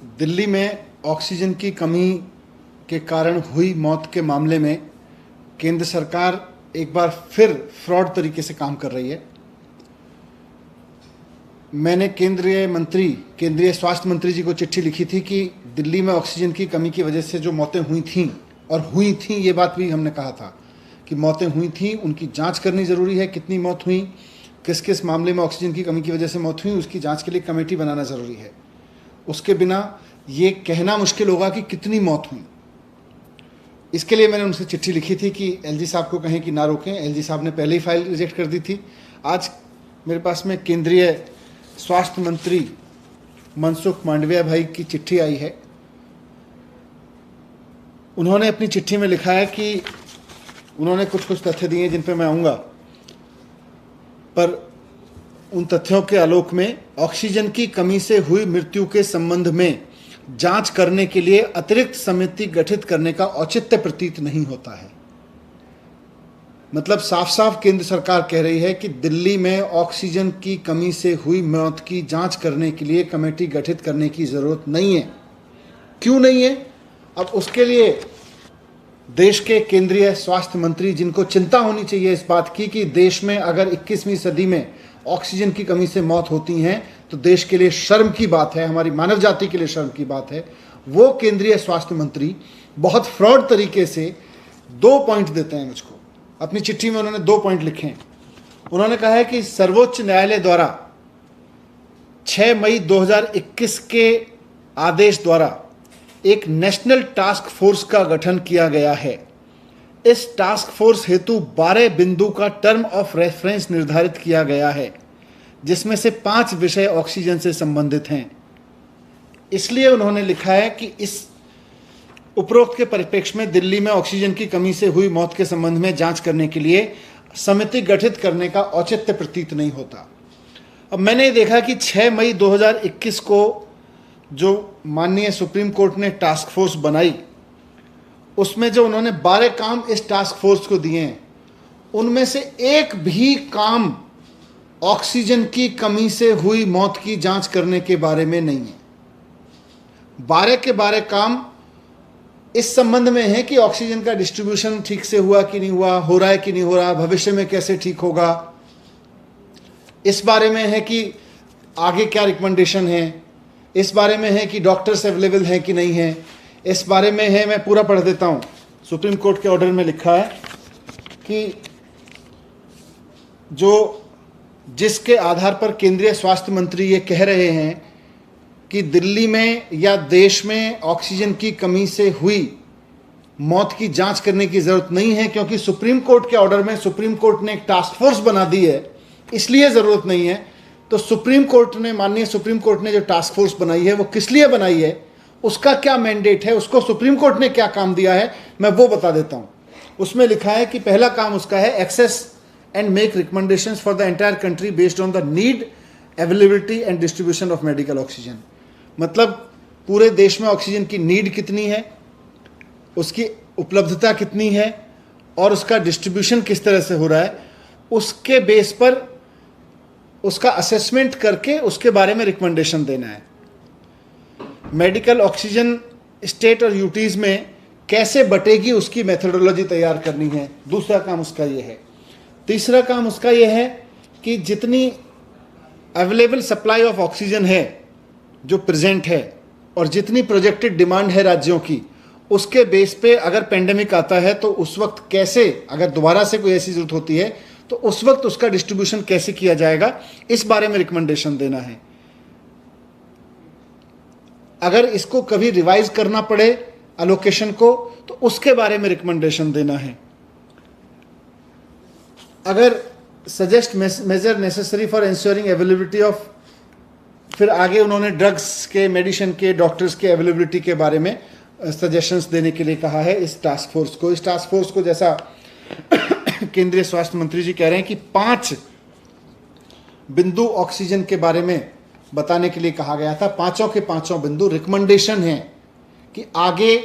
दिल्ली में ऑक्सीजन की कमी के कारण हुई मौत के मामले में केंद्र सरकार एक बार फिर फ्रॉड तरीके से काम कर रही है। मैंने केंद्रीय स्वास्थ्य मंत्री जी को चिट्ठी लिखी थी कि दिल्ली में ऑक्सीजन की कमी की वजह से जो मौतें हुई थीं, और हुई थीं ये बात भी हमने कहा था कि मौतें हुई थीं, उनकी जांच करनी ज़रूरी है। कितनी मौत हुई, किस किस मामले में ऑक्सीजन की कमी की वजह से मौत हुई, उसकी जांच के लिए कमेटी बनाना ज़रूरी है। उसके बिना ये कहना मुश्किल होगा कि कितनी मौत हुई। इसके लिए मैंने उनसे चिट्ठी लिखी थी कि एलजी साहब को कहें कि ना रोकें। एलजी साहब ने पहले ही फाइल रिजेक्ट कर दी थी। आज मेरे पास में केंद्रीय स्वास्थ्य मंत्री मनसुख मांडविया भाई की चिट्ठी आई है। उन्होंने अपनी चिट्ठी में लिखा है कि उन्होंने कुछ तथ्य दिए जिन पर मैं आऊँगा, पर उन तथ्यों के आलोक में ऑक्सीजन की कमी से हुई मृत्यु के संबंध में जांच करने के लिए अतिरिक्त समिति गठित करने का औचित्य प्रतीत नहीं होता है। मतलब साफ साफ केंद्र सरकार कह रही है कि दिल्ली में ऑक्सीजन की कमी से हुई मौत की जांच करने के लिए कमेटी गठित करने की ज़रूरत नहीं है। क्यों नहीं है? अब उसके लिए देश के केंद्रीय स्वास्थ्य मंत्री, जिनको चिंता होनी चाहिए इस बात की कि देश में अगर 21वीं सदी में ऑक्सीजन की कमी से मौत होती हैं तो देश के लिए शर्म की बात है, हमारी मानव जाति के लिए शर्म की बात है। वो केंद्रीय स्वास्थ्य मंत्री बहुत फ्रॉड तरीके से 2 पॉइंट देते हैं मुझको। अपनी चिट्ठी में उन्होंने 2 पॉइंट लिखे हैं। उन्होंने कहा है कि सर्वोच्च न्यायालय द्वारा 6 मई 2021 के आदेश द्वारा एक नेशनल टास्क फोर्स का गठन किया गया है। इस टास्क फोर्स हेतु 12 बिंदु का टर्म ऑफ रेफरेंस निर्धारित किया गया है, जिसमें से 5 विषय ऑक्सीजन से संबंधित हैं। इसलिए उन्होंने लिखा है कि इस उपरोक्त के परिप्रेक्ष्य में दिल्ली में ऑक्सीजन की कमी से हुई मौत के संबंध में जांच करने के लिए समिति गठित करने का औचित्य प्रतीत नहीं होता। अब मैंने देखा कि 6 मई 2021 को जो माननीय सुप्रीम कोर्ट ने टास्क फोर्स बनाई, उसमें जो उन्होंने 12 काम इस टास्क फोर्स को दिए हैं, उनमें से एक भी काम ऑक्सीजन की कमी से हुई मौत की जांच करने के बारे में नहीं है। 12 के 12 काम इस संबंध में है कि ऑक्सीजन का डिस्ट्रीब्यूशन ठीक से हुआ कि नहीं हुआ, हो रहा है कि नहीं हो रहा, भविष्य में कैसे ठीक होगा, इस बारे में है कि आगे क्या रिकमेंडेशन है, इस बारे में है कि डॉक्टर्स अवेलेबल हैं कि नहीं है, इस बारे में है। मैं पूरा पढ़ देता हूँ। सुप्रीम कोर्ट के ऑर्डर में लिखा है कि जिसके आधार पर केंद्रीय स्वास्थ्य मंत्री ये कह रहे हैं कि दिल्ली में या देश में ऑक्सीजन की कमी से हुई मौत की जांच करने की ज़रूरत नहीं है, क्योंकि सुप्रीम कोर्ट के ऑर्डर में सुप्रीम कोर्ट ने एक टास्क फोर्स बना दी है, इसलिए ज़रूरत नहीं है। तो माननीय सुप्रीम कोर्ट ने जो टास्क फोर्स बनाई है वो किस लिए बनाई है, उसका क्या मैंडेट है, उसको सुप्रीम कोर्ट ने क्या काम दिया है, मैं वो बता देता हूँ। उसमें लिखा है कि पहला काम उसका है access and make recommendations for the entire country based on the need, availability and distribution of medical oxygen. मतलब पूरे देश में ऑक्सीजन की नीड कितनी है, उसकी उपलब्धता कितनी है और उसका डिस्ट्रीब्यूशन किस तरह से हो रहा है, उसके बेस पर उसका असेसमेंट करके उसके बारे में रिकमेंडेशन देना है। मेडिकल ऑक्सीजन स्टेट और यूटीज़ में कैसे बटेगी उसकी मेथोडोलॉजी तैयार करनी है, दूसरा काम उसका ये है। तीसरा काम उसका ये है कि जितनी अवेलेबल सप्लाई ऑफ ऑक्सीजन है जो प्रेजेंट है और जितनी प्रोजेक्टेड डिमांड है राज्यों की, उसके बेस पे अगर पेंडेमिक आता है तो उस वक्त कैसे, अगर दोबारा से कोई ऐसी जरूरत होती है तो उस वक्त उसका डिस्ट्रीब्यूशन कैसे किया जाएगा, इस बारे में रिकमेंडेशन देना है। अगर इसको कभी रिवाइज करना पड़े अलोकेशन को तो उसके बारे में रिकमेंडेशन देना है। अगर suggest measure necessary for ensuring availability of, फिर आगे उन्होंने ड्रग्स के, मेडिसिन के, डॉक्टर्स के अवेलेबिलिटी के बारे में सजेशंस देने के लिए कहा है इस टास्क फोर्स को। इस टास्क फोर्स को जैसा केंद्रीय स्वास्थ्य मंत्री जी कह रहे हैं कि 5 बिंदु ऑक्सीजन के बारे में बताने के लिए कहा गया था। 5 के 5 बिंदु रिकमेंडेशन है कि आगे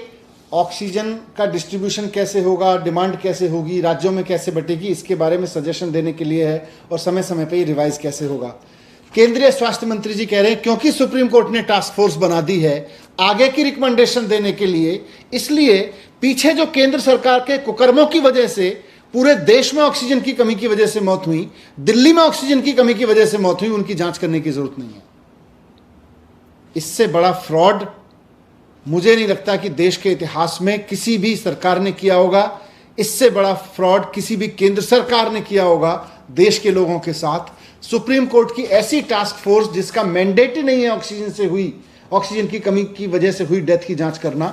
ऑक्सीजन का डिस्ट्रीब्यूशन कैसे होगा, डिमांड कैसे होगी, राज्यों में कैसे बटेगी, इसके बारे में सजेशन देने के लिए है और समय समय पे ये रिवाइज कैसे होगा। केंद्रीय स्वास्थ्य मंत्री जी कह रहे हैं क्योंकि सुप्रीम कोर्ट ने टास्क फोर्स बना दी है आगे की रिकमेंडेशन देने के लिए, इसलिए पीछे जो केंद्र सरकार के कुकर्मों की वजह से पूरे देश में ऑक्सीजन की कमी की वजह से मौत हुई, दिल्ली में ऑक्सीजन की कमी की वजह से मौत हुई, उनकी जांच करने की जरूरत नहीं है। इससे बड़ा फ्रॉड मुझे नहीं लगता कि देश के इतिहास में किसी भी सरकार ने किया होगा। इससे बड़ा फ्रॉड किसी भी केंद्र सरकार ने किया होगा देश के लोगों के साथ। सुप्रीम कोर्ट की ऐसी टास्क फोर्स जिसका मैंडेट ही नहीं है ऑक्सीजन की कमी की वजह से हुई डेथ की जांच करना,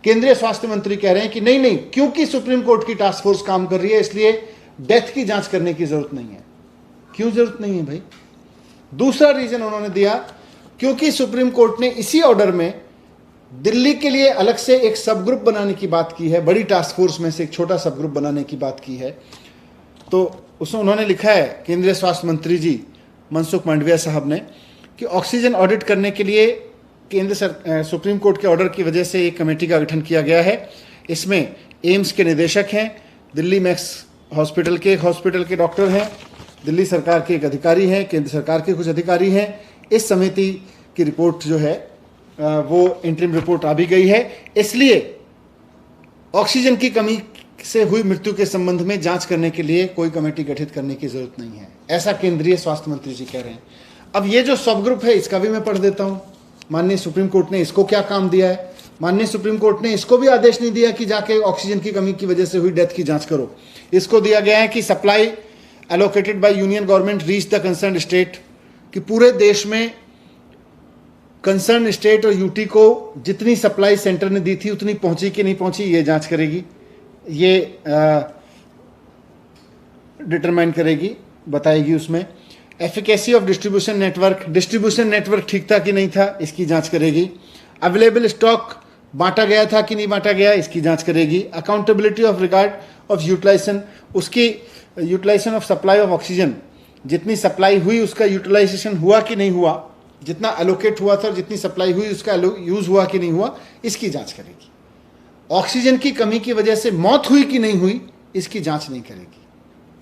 केंद्रीय स्वास्थ्य मंत्री कह रहे हैं कि नहीं नहीं, क्योंकि सुप्रीम कोर्ट की टास्क फोर्स काम कर रही है इसलिए डेथ की जांच करने की जरूरत नहीं है। क्यों जरूरत नहीं है भाई? दूसरा रीजन उन्होंने दिया, क्योंकि सुप्रीम कोर्ट ने इसी ऑर्डर में दिल्ली के लिए अलग से एक सब ग्रुप बनाने की बात की है, बड़ी टास्क फोर्स में से एक छोटा सब ग्रुप बनाने की बात की है। तो उसमें उन्होंने लिखा है, केंद्रीय स्वास्थ्य मंत्री जी मनसुख मांडविया साहब ने, कि ऑक्सीजन ऑडिट करने के लिए सुप्रीम कोर्ट के ऑर्डर की वजह से एक कमेटी का गठन किया गया है। इसमें एम्स के निदेशक हैं, दिल्ली मैक्स हॉस्पिटल के डॉक्टर हैं, दिल्ली सरकार के एक अधिकारी हैं, केंद्र सरकार के कुछ अधिकारी हैं। इस समिति की रिपोर्ट जो है वो इंटरिम रिपोर्ट आ भी गई है। इसलिए ऑक्सीजन की कमी से हुई मृत्यु के संबंध में जांच करने के लिए कोई कमेटी गठित करने की जरूरत नहीं है, ऐसा केंद्रीय स्वास्थ्य मंत्री जी कह रहे हैं। अब ये जो सब ग्रुप है इसका भी मैं पढ़ देता हूं। माननीय सुप्रीम कोर्ट ने इसको क्या काम दिया है? माननीय सुप्रीम कोर्ट ने इसको भी आदेश नहीं दिया कि जाके ऑक्सीजन की कमी की वजह से हुई डेथ की जांच करो। इसको दिया गया है कि supply allocated by union government reach the concern state, कि पूरे देश में कंसर्न स्टेट और यूटी को जितनी सप्लाई सेंटर ने दी थी उतनी पहुंची कि नहीं पहुंची ये जांच करेगी, ये डिटरमाइन करेगी, बताएगी। उसमें एफिकेसी ऑफ डिस्ट्रीब्यूशन नेटवर्क ठीक था कि नहीं था, इसकी जांच करेगी। अवेलेबल स्टॉक बांटा गया था कि नहीं बांटा गया, इसकी जांच करेगी। Accountability of regard of utilisation, उसकी utilisation of supply of oxygen, जितनी सप्लाई हुई उसका यूटिलाइजेशन हुआ कि नहीं हुआ, जितना एलोकेट हुआ था और जितनी सप्लाई हुई उसका यूज हुआ कि नहीं हुआ, इसकी जांच करेगी। ऑक्सीजन की कमी की वजह से मौत हुई कि नहीं हुई, इसकी जांच नहीं करेगी।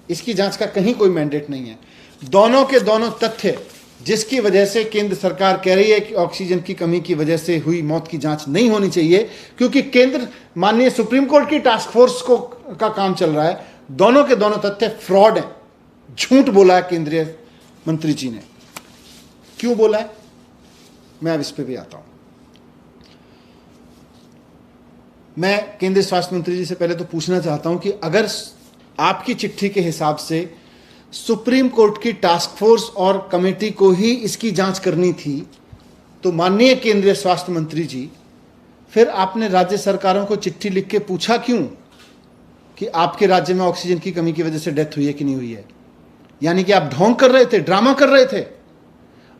इसकी जांच का कहीं कोई मैंडेट नहीं है। दोनों के दोनों तथ्य जिसकी वजह से केंद्र सरकार कह रही है कि ऑक्सीजन की कमी की वजह से हुई मौत की जांच नहीं होनी चाहिए, क्योंकि केंद्र माननीय सुप्रीम कोर्ट की टास्क फोर्स का काम चल रहा है, दोनों के दोनों तथ्य फ्रॉड है। झूठ बोला है केंद्रीय मंत्री जी ने। क्यों बोला है, मैं अब इस पे भी आता हूं। मैं केंद्रीय स्वास्थ्य मंत्री जी से पहले तो पूछना चाहता हूं कि अगर आपकी चिट्ठी के हिसाब से सुप्रीम कोर्ट की टास्क फोर्स और कमेटी को ही इसकी जांच करनी थी, तो माननीय केंद्रीय स्वास्थ्य मंत्री जी, फिर आपने राज्य सरकारों को चिट्ठी लिख के पूछा क्यों कि आपके राज्य में ऑक्सीजन की कमी की वजह से डेथ हुई है कि नहीं हुई है? यानी कि आप ढोंग कर रहे थे, ड्रामा कर रहे थे।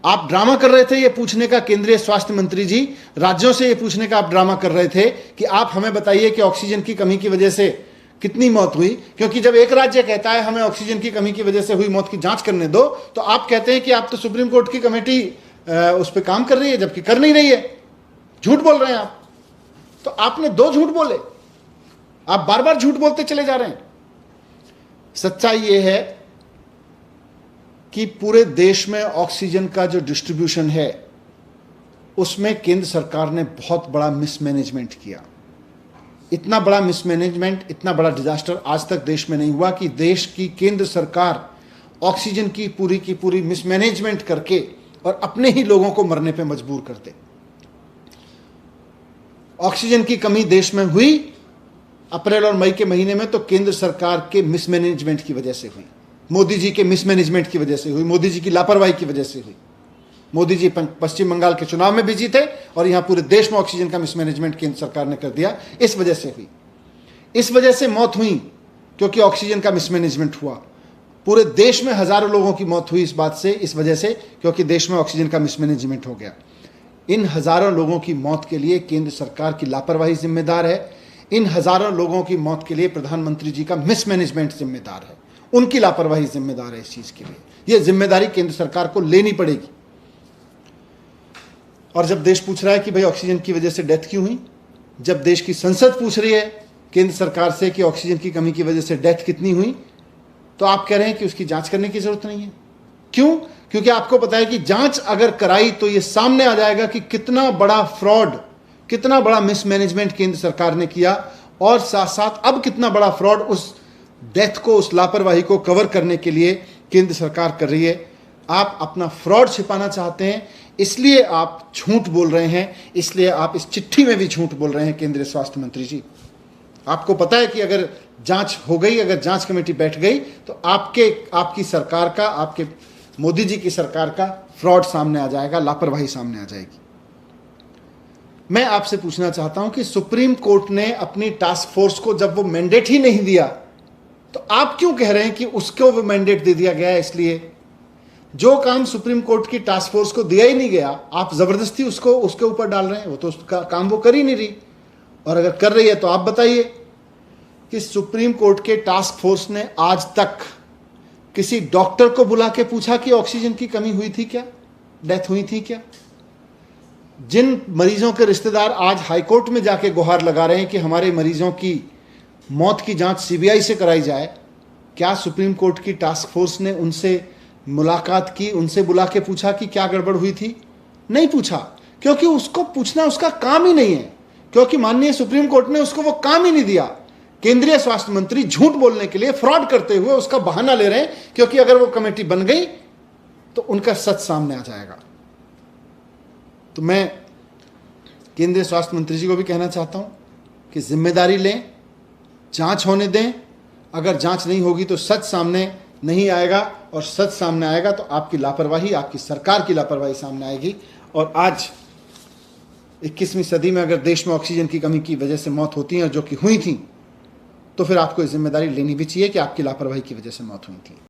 आप ड्रामा कर रहे थे ये पूछने का, केंद्रीय स्वास्थ्य मंत्री जी, राज्यों से ये पूछने का आप ड्रामा कर रहे थे कि आप हमें बताइए कि ऑक्सीजन की कमी की वजह से कितनी मौत हुई। क्योंकि जब एक राज्य कहता है हमें ऑक्सीजन की कमी की वजह से हुई मौत की जांच करने दो, तो आप कहते हैं कि आप तो सुप्रीम कोर्ट की कमेटी उस पर काम कर रही है, जबकि कर नहीं रही है। झूठ बोल रहे हैं आप। तो आपने दो झूठ बोले, आप बार बार झूठ बोलते चले जा रहे हैं। सच्चाई यह है कि पूरे देश में ऑक्सीजन का जो डिस्ट्रीब्यूशन है उसमें केंद्र सरकार ने बहुत बड़ा मिसमैनेजमेंट किया। इतना बड़ा मिसमैनेजमेंट, इतना बड़ा डिजास्टर आज तक देश में नहीं हुआ कि देश की केंद्र सरकार ऑक्सीजन की पूरी मिसमैनेजमेंट करके और अपने ही लोगों को मरने पे मजबूर कर दे। ऑक्सीजन की कमी देश में हुई अप्रैल और मई के महीने में तो केंद्र सरकार के मिसमैनेजमेंट की वजह से हुई, मोदी जी के मिसमैनेजमेंट की वजह से हुई, मोदी जी की लापरवाही की वजह से हुई। मोदी जी पश्चिम बंगाल के चुनाव में बिजी थे और यहां पूरे देश में ऑक्सीजन का मिसमैनेजमेंट केंद्र सरकार ने कर दिया, इस वजह से हुई। इस वजह से मौत हुई क्योंकि ऑक्सीजन का मिसमैनेजमेंट हुआ। पूरे देश में हजारों लोगों की मौत हुई इस बात से, इस वजह से, क्योंकि देश में ऑक्सीजन का मिसमैनेजमेंट हो गया। इन हजारों लोगों की मौत के लिए केंद्र सरकार की लापरवाही जिम्मेदार है। इन हजारों लोगों की मौत के लिए प्रधानमंत्री जी का मिसमैनेजमेंट जिम्मेदार है, उनकी लापरवाही जिम्मेदार है। इस चीज के लिए यह जिम्मेदारी केंद्र सरकार को लेनी पड़ेगी। और जब देश पूछ रहा है कि भाई ऑक्सीजन की वजह से डेथ क्यों हुई, जब देश की संसद पूछ रही है केंद्र सरकार से कि ऑक्सीजन की कमी की वजह से डेथ कितनी हुई, तो आप कह रहे हैं कि उसकी जांच करने की जरूरत नहीं है। क्यों? क्योंकि आपको पता है कि जांच अगर कराई तो यह सामने आ जाएगा कि कितना बड़ा फ्रॉड, कितना बड़ा मिसमैनेजमेंट केंद्र सरकार ने किया, और साथ साथ अब कितना बड़ा फ्रॉड उस डेथ को, उस लापरवाही को कवर करने के लिए केंद्र सरकार कर रही है। आप अपना फ्रॉड छिपाना चाहते हैं, इसलिए आप झूठ बोल रहे हैं, इसलिए आप इस चिट्ठी में भी झूठ बोल रहे हैं केंद्रीय स्वास्थ्य मंत्री जी। आपको पता है कि अगर जांच हो गई, अगर जांच कमेटी बैठ गई तो आपकी सरकार का, आपके मोदी जी की सरकार का फ्रॉड सामने आ जाएगा, लापरवाही सामने आ जाएगी। मैं आपसे पूछना चाहता हूं कि सुप्रीम कोर्ट ने अपनी टास्क फोर्स को जब वो मैंडेट ही नहीं दिया तो आप क्यों कह रहे हैं कि उसको वो मैंडेट दे दिया गया है? इसलिए जो काम सुप्रीम कोर्ट की टास्क फोर्स को दिया ही नहीं गया, आप जबरदस्ती उसके ऊपर डाल रहे हैं। वो तो उसका काम वो कर ही नहीं रही, और अगर कर रही है तो आप बताइए कि सुप्रीम कोर्ट के टास्क फोर्स ने आज तक किसी डॉक्टर को बुला के पूछा कि ऑक्सीजन की कमी हुई थी क्या, डेथ हुई थी क्या? जिन मरीजों के रिश्तेदार आज हाईकोर्ट में जाके गुहार लगा रहे हैं कि हमारे मरीजों की मौत की जांच सीबीआई से कराई जाए, क्या सुप्रीम कोर्ट की टास्क फोर्स ने उनसे मुलाकात की, उनसे बुला के पूछा कि क्या गड़बड़ हुई थी? नहीं पूछा, क्योंकि उसको पूछना उसका काम ही नहीं है, क्योंकि माननीय सुप्रीम कोर्ट ने उसको वो काम ही नहीं दिया। केंद्रीय स्वास्थ्य मंत्री झूठ बोलने के लिए, फ्रॉड करते हुए उसका बहाना ले रहे हैं, क्योंकि अगर वो कमेटी बन गई तो उनका सच सामने आ जाएगा। तो मैं केंद्रीय स्वास्थ्य मंत्री जी को भी कहना चाहता हूं कि जिम्मेदारी लें, जांच होने दें। अगर जांच नहीं होगी तो सच सामने नहीं आएगा, और सच सामने आएगा तो आपकी लापरवाही, आपकी सरकार की लापरवाही सामने आएगी। और आज 21वीं सदी में अगर देश में ऑक्सीजन की कमी की वजह से मौत होती है, जो कि हुई थी, तो फिर आपको जिम्मेदारी लेनी भी चाहिए कि आपकी लापरवाही की वजह से मौत हुई थी।